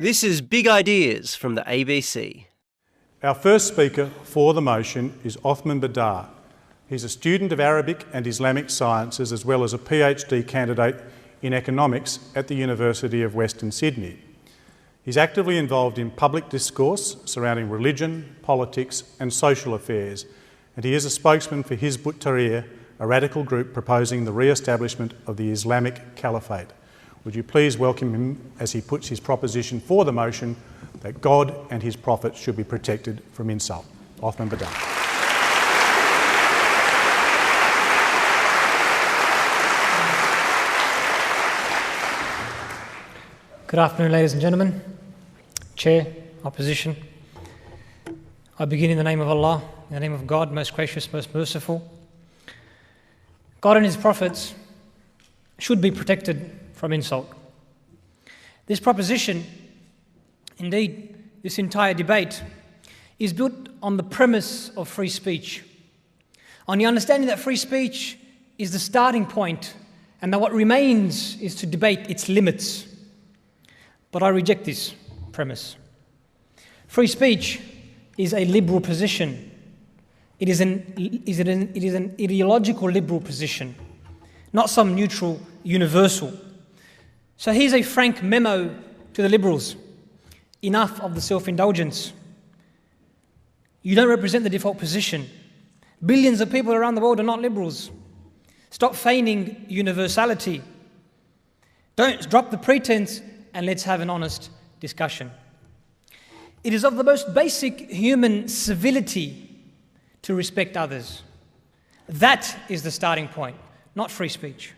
This is Big Ideas from the ABC. Our first speaker for the motion is Uthman Badar. He's a student of Arabic and Islamic sciences as well as a PhD candidate in economics at the University of Western Sydney. He's actively involved in public discourse surrounding religion, politics and social affairs, and he is a spokesman for Hizb ut-Tahrir, a radical group proposing the re-establishment of the Islamic Caliphate. Would you please welcome him as he puts his proposition for the motion that God and his prophets should be protected from insult. Uthman Badar. Good afternoon, ladies and gentlemen. Chair, Opposition. I begin in the name of Allah, in the name of God, most gracious, most merciful. God and his prophets should be protected from insult. This proposition, indeed, this entire debate, is built on the premise of free speech, on the understanding that free speech is the starting point and that what remains is to debate its limits. But I reject this premise. Free speech is a liberal position. It is an ideological liberal position, not some neutral universal. So here's a frank memo to the liberals. Enough of the self-indulgence. You don't represent the default position. Billions of people around the world are not liberals. Stop feigning universality. Don't drop the pretense and let's have an honest discussion. It is of the most basic human civility to respect others. That is the starting point, not free speech.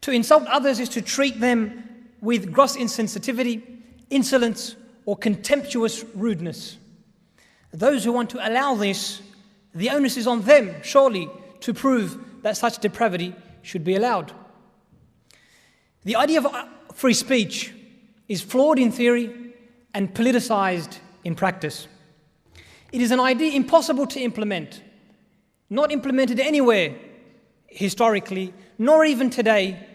To insult others is to treat them with gross insensitivity, insolence, or contemptuous rudeness. Those who want to allow this, the onus is on them, surely, to prove that such depravity should be allowed. The idea of free speech is flawed in theory and politicized in practice. It is an idea impossible to implement, not implemented anywhere historically, nor even today,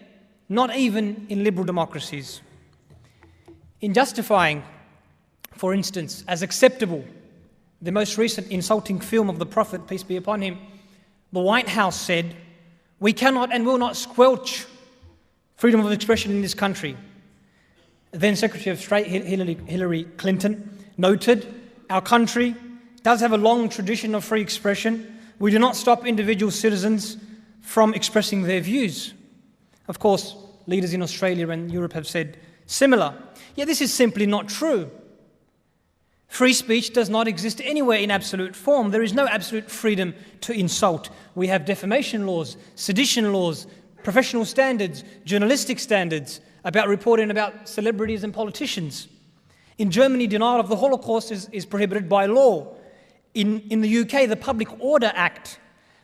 not even in liberal democracies. In justifying, for instance, as acceptable the most recent insulting film of the Prophet, peace be upon him, the White House said, "We cannot and will not squelch freedom of expression in this country." Then Secretary of State Hillary Clinton noted, "Our country does have a long tradition of free expression. We do not stop individual citizens from expressing their views." Of course, leaders in Australia and Europe have said similar. Yet this is simply not true. Free speech does not exist anywhere in absolute form. There is no absolute freedom to insult. We have defamation laws, sedition laws, professional standards, journalistic standards about reporting about celebrities and politicians. In Germany, denial of the Holocaust is prohibited by law. In the UK, the Public Order Act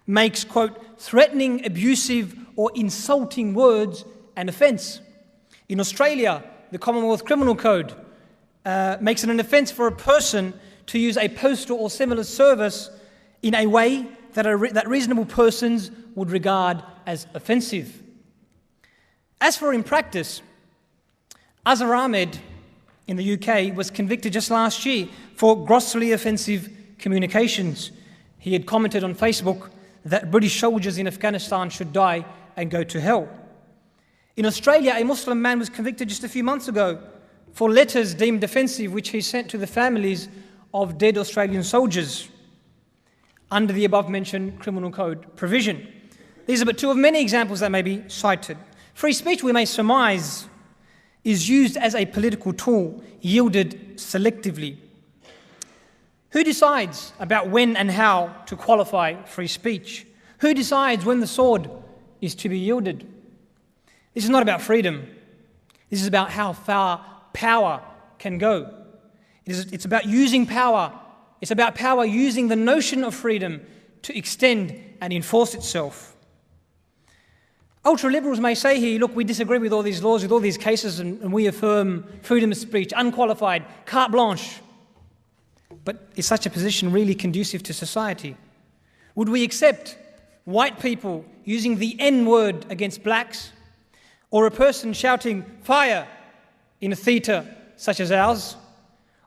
makes, quote, threatening, abusive or insulting words an offence. In Australia, the Commonwealth Criminal Code makes it an offence for a person to use a postal or similar service in a way that reasonable persons would regard as offensive. As for in practice, Azhar Ahmed in the UK was convicted just last year for grossly offensive communications. He had commented on Facebook that British soldiers in Afghanistan should die and go to hell. In Australia, a Muslim man was convicted just a few months ago for letters deemed offensive which he sent to the families of dead Australian soldiers under the above-mentioned criminal code provision. These are but two of many examples that may be cited. Free speech, we may surmise, is used as a political tool, yielded selectively. Who decides about when and how to qualify free speech? Who decides when the sword is to be yielded? This is not about freedom. This is about how far power can go. It's about using power. It's about power using the notion of freedom to extend and enforce itself. Ultra-liberals may say here, look, we disagree with all these laws, with all these cases, and we affirm freedom of speech, unqualified, carte blanche. But is such a position really conducive to society? Would we accept white people using the N-word against blacks, or a person shouting fire in a theatre such as ours,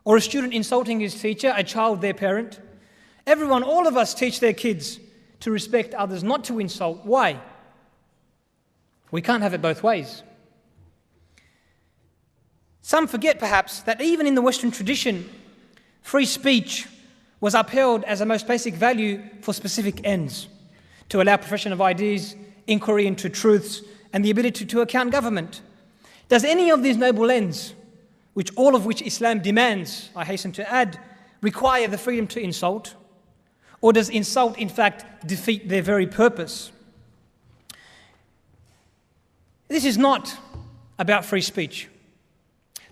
or a student insulting his teacher, a child their parent. Everyone, all of us teach their kids to respect others, not to insult. Why? We can't have it both ways. Some forget perhaps that even in the Western tradition, free speech was upheld as a most basic value for specific ends, to allow profession of ideas, inquiry into truths, and the ability to account government. Does any of these noble ends, all of which Islam demands, I hasten to add, require the freedom to insult? Or does insult, in fact, defeat their very purpose? This is not about free speech,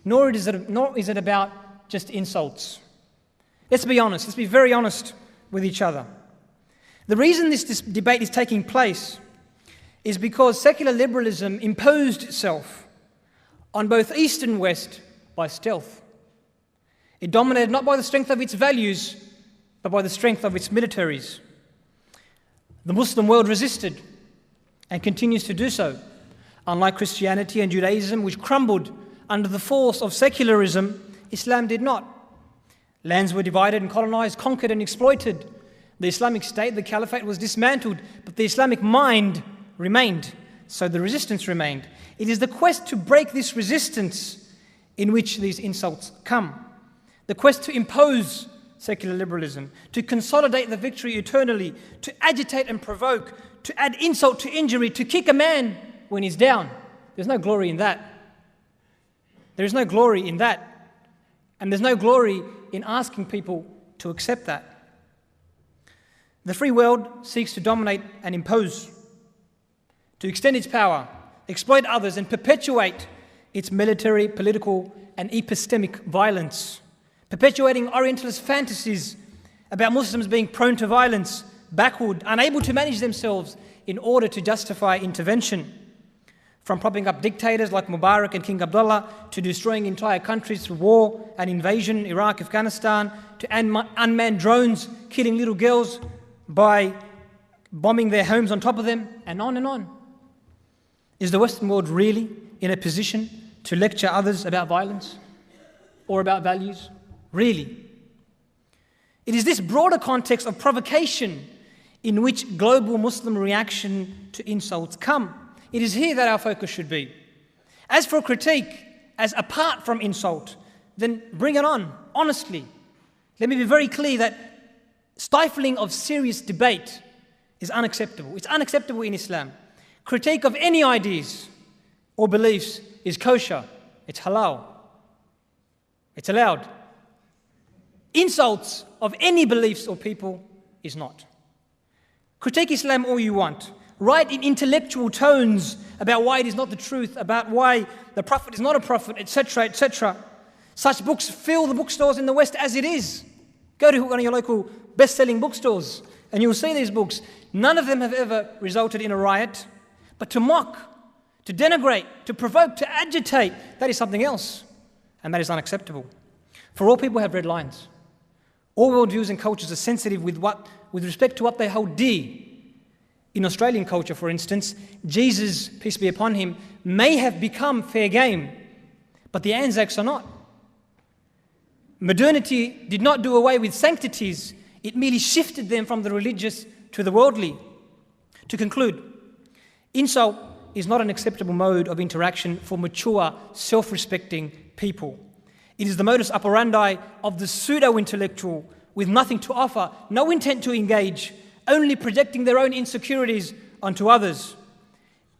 nor is it about just insults. Let's be honest, let's be very honest with each other. The reason this debate is taking place is because secular liberalism imposed itself on both East and West by stealth. It dominated not by the strength of its values, but by the strength of its militaries. The Muslim world resisted and continues to do so. Unlike Christianity and Judaism, which crumbled under the force of secularism, Islam did not. Lands were divided and colonized, conquered and exploited. The Islamic State, the Caliphate, was dismantled, but the Islamic mind remained, so the resistance remained. It is the quest to break this resistance in which these insults come. The quest to impose secular liberalism, to consolidate the victory eternally, to agitate and provoke, to add insult to injury, to kick a man when he's down. There's no glory in that. There is no glory in that. And there's no glory in asking people to accept that. The free world seeks to dominate and impose, to extend its power, exploit others, and perpetuate its military, political, and epistemic violence, perpetuating Orientalist fantasies about Muslims being prone to violence, backward, unable to manage themselves in order to justify intervention. From propping up dictators like Mubarak and King Abdullah, to destroying entire countries through war and invasion, Iraq, Afghanistan, to unmanned drones killing little girls by bombing their homes on top of them, and on and on. Is the Western world really in a position to lecture others about violence or about values? Really? It is this broader context of provocation in which global Muslim reaction to insults come. It is here that our focus should be. As for critique, as apart from insult, then bring it on, honestly. Let me be very clear that stifling of serious debate is unacceptable. It's unacceptable in Islam. Critique of any ideas or beliefs is kosher. It's halal. It's allowed. Insults of any beliefs or people is not. Critique Islam all you want. Write in intellectual tones about why it is not the truth, about why the Prophet is not a prophet, etc., etc. Such books fill the bookstores in the West as it is. Go to one of your local best-selling bookstores and you'll see these books. None of them have ever resulted in a riot. But to mock, to denigrate, to provoke, to agitate, that is something else. And that is unacceptable. For all people have red lines. All worldviews and cultures are sensitive with respect to what they hold dear. In Australian culture, for instance, Jesus, peace be upon him, may have become fair game, but the Anzacs are not. Modernity did not do away with sanctities, it merely shifted them from the religious to the worldly. To conclude, insult is not an acceptable mode of interaction for mature, self-respecting people. It is the modus operandi of the pseudo-intellectual with nothing to offer, no intent to engage, only projecting their own insecurities onto others.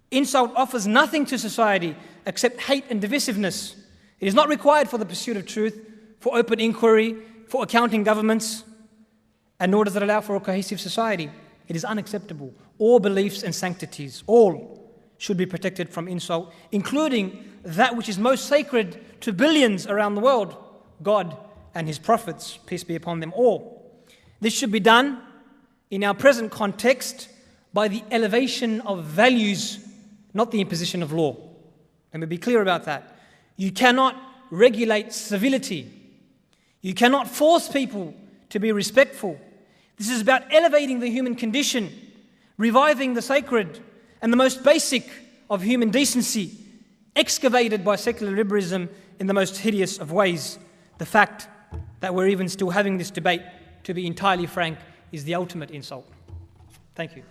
Insult offers nothing to society except hate and divisiveness. It is not required for the pursuit of truth, for open inquiry, for accounting governments, and nor does it allow for a cohesive society. It is unacceptable. All beliefs and sanctities, all should be protected from insult, including that which is most sacred to billions around the world, God and His prophets, peace be upon them all. This should be done in our present context by the elevation of values, not the imposition of law. Let me be clear about that. You cannot regulate civility. You cannot force people to be respectful. This is about elevating the human condition, reviving the sacred and the most basic of human decency, excavated by secular liberalism in the most hideous of ways. The fact that we're even still having this debate, to be entirely frank, is the ultimate insult. Thank you.